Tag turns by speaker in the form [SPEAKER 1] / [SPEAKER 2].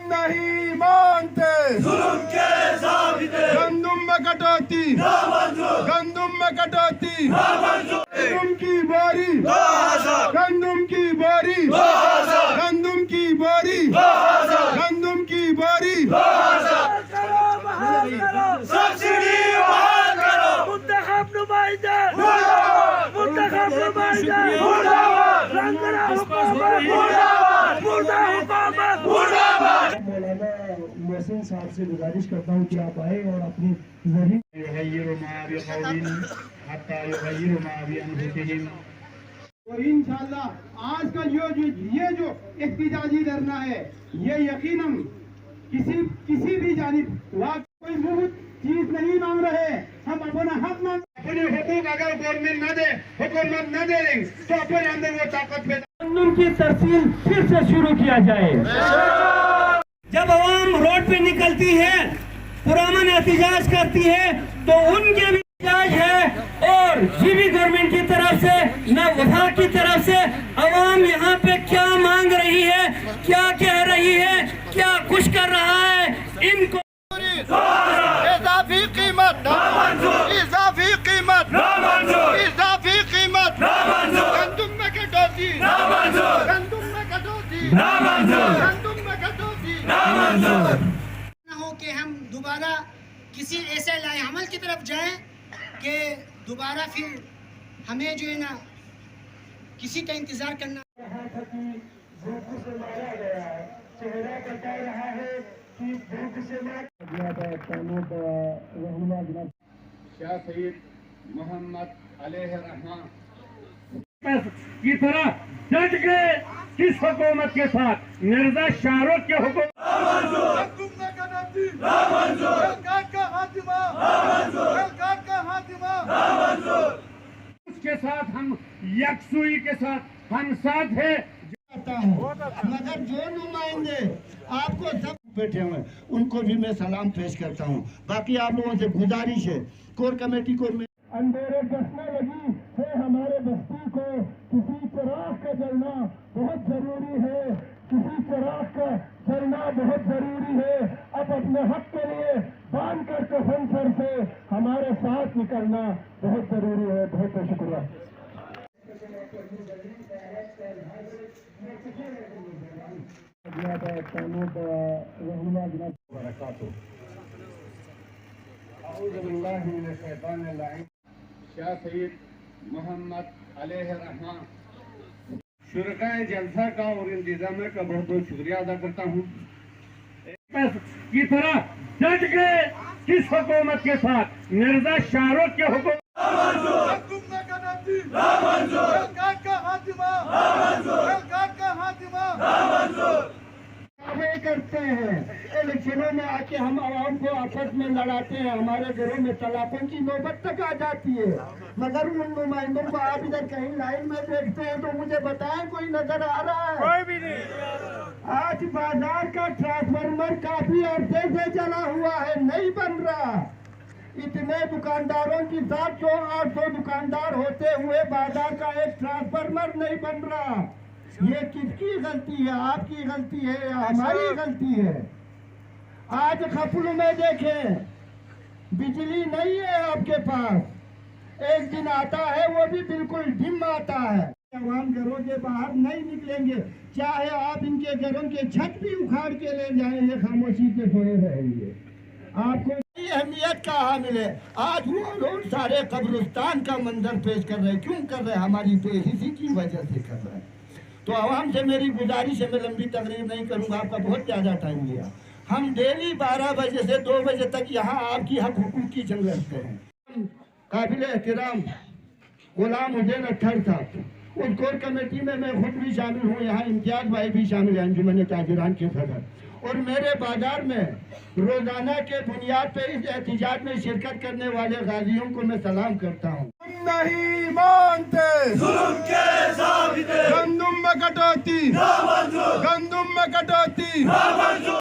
[SPEAKER 1] نہیں مانتے
[SPEAKER 2] ظلم کے ضابطے
[SPEAKER 1] گندم میں کٹوتی
[SPEAKER 2] نامنظور
[SPEAKER 1] گندم میں کٹوتی
[SPEAKER 2] نامنظور
[SPEAKER 1] گندم کی بوری
[SPEAKER 2] 2000
[SPEAKER 1] گندم کی بوری
[SPEAKER 2] 2000
[SPEAKER 1] گندم کی بوری
[SPEAKER 2] 2000
[SPEAKER 1] گندم کی بوری
[SPEAKER 2] 2000 سبسڈی بحال کرو
[SPEAKER 3] منتخب نمائندے منتخب نمائندے رنگنا حکومت مردہ حکومت
[SPEAKER 4] مولانا محسن صاحب سے گزارش کرتا ہوں کہ آپ آئے اور اپنی ذریعے
[SPEAKER 1] یغیر ما بقوم حتی یغیر ما بانفسہم اور انشاءاللہ آج کا یہ جو احتجاجی دھرنا ہے یہ یقیناً کسی بھی جانب کوئی مفت چیز نہیں مانگ رہے، ہم اپنا حق مانگ اپنے حقوق اگر گورنمنٹ نہ دے حکومت نہ دے تو اپنے اندر وہ طاقت پیدا
[SPEAKER 4] قانون کی ترسیل پھر سے شروع کیا جائے۔
[SPEAKER 3] جب عوام روڈ پہ نکلتی ہے، پرامن احتجاج کرتی ہے، تو ان کے بھی احتجاج ہے، اور یہ بھی گورنمنٹ کی طرف سے نہ وفاق کی طرف سے عوام یہاں پہ کیا مانگ رہی ہے، کیا کہہ رہی ہے، کیا خوش کر رہا ہے، ان کو
[SPEAKER 1] اضافی قیمت
[SPEAKER 2] نامنظور
[SPEAKER 1] اضافی قیمت
[SPEAKER 2] نامنظور
[SPEAKER 1] اضافی قیمت
[SPEAKER 2] نامنظور
[SPEAKER 1] گندم میں کٹوتی
[SPEAKER 2] نامنظور
[SPEAKER 1] گندم میں کٹوتی
[SPEAKER 2] نامنظور
[SPEAKER 1] گندم میں کٹوتی
[SPEAKER 2] نامنظور
[SPEAKER 5] نہ ہو کہ ہم دوبارہ کسی ایسے لائے عمل کی طرف جائیں کہ دوبارہ پھر ہمیں جو ہے نا کسی کا انتظار کرنا
[SPEAKER 1] شاہ سید محمد علیہ الرحمہ
[SPEAKER 4] کی طرح ڈٹ گئے کس حکومت کے ساتھ؟ مرزا شاہ رخ کے حکومت اس کے ساتھ ہم یکسوئی کے ساتھ ہم ساتھ ہیں۔
[SPEAKER 1] مگر جو نمائندے آپ کو سب بیٹھے ہوئے ان کو بھی میں سلام پیش کرتا ہوں، باقی آپ لوگوں سے گزارش ہے کور کمیٹی کو
[SPEAKER 4] اندھیرے دسنے لگی ہے ہمارے بستی کو، کسی چراغ کا جلنا بہت ضروری ہے، کسی چراغ کا جلنا بہت ضروری ہے۔ اب اپنے حق کے لیے باندھ کر کفن سر سے ہمارے ساتھ نکلنا بہت ضروری ہے۔ بہت بہت شکریہ۔
[SPEAKER 1] شاہ سید محمد علیہ الرحمہ شرکائے جلسہ کا اور انتظامیہ کا بہت بہت شکریہ ادا کرتا ہوں۔
[SPEAKER 4] کی طرح ڈٹ گئے کس حکومت کے ساتھ؟ مرزا شاہ رخ کے حکومت
[SPEAKER 1] کرتے ہیں، الیکشنوں میں آ کے ہم عوام کو آپس میں لڑاتے ہیں، ہمارے گھروں میں طلاقوں کی نوبت تک آ جاتی ہے، مگر ان نمائندوں کو آپ ادھر کہیں لائن میں دیکھتے ہیں تو مجھے بتائیں کوئی نظر آ رہا ہے؟ کوئی بھی نہیں۔ آج بازار کا ٹرانسفارمر کافی عرصے سے چلا ہوا ہے، نہیں بن رہا۔ اتنے دکانداروں کی 700-800 دکاندار ہوتے ہوئے بازار کا ایک ٹرانسفارمر نہیں بن رہا۔ یہ کس کی غلطی ہے؟ آپ کی غلطی ہے یا ہماری غلطی ہے؟ آج خپلو میں دیکھیں بجلی نہیں ہے آپ کے پاس، ایک دن آتا ہے وہ بھی بالکل ڈم آتا ہے۔ عوام گھروں کے باہر نہیں نکلیں گے، چاہے آپ ان کے گھروں کے چھت بھی اکھاڑ کے لے جائیں، یہ خاموشی کے سوئے رہیں گے۔ آپ کو اہمیت کا حامل ہے۔ آج وہ لوگ سارے قبرستان کا منظر پیش کر رہے ہیں، کیوں کر رہے ہیں؟ ہماری تو اسی کی وجہ سے کر رہے ہیں۔ تو عوام سے میری گزارش ہے، میں لمبی تقریر نہیں کروں گا، آپ کا بہت زیادہ ٹائم لیا۔ ہم ڈیلی 12 بجے سے 2 بجے تک یہاں آپ کی حق حقوق کی جنگ لڑتے ہیں۔ قابل احترام غلام حسین اٹھر صاحب، اس کور کمیٹی میں میں خود بھی شامل ہوں، یہاں امتیاز بھائی بھی شامل ہیں، انجمن تاجران کے صدر، اور میرے بازار میں روزانہ کے بنیاد پہ اس احتجاج میں شرکت کرنے والے غازیوں کو میں سلام کرتا ہوں۔ نہیں مانتے
[SPEAKER 2] ظلم کے ضابطے
[SPEAKER 1] گندم میں کٹوتی
[SPEAKER 2] نامنظور
[SPEAKER 1] گندم میں کٹوتی
[SPEAKER 2] نامنظور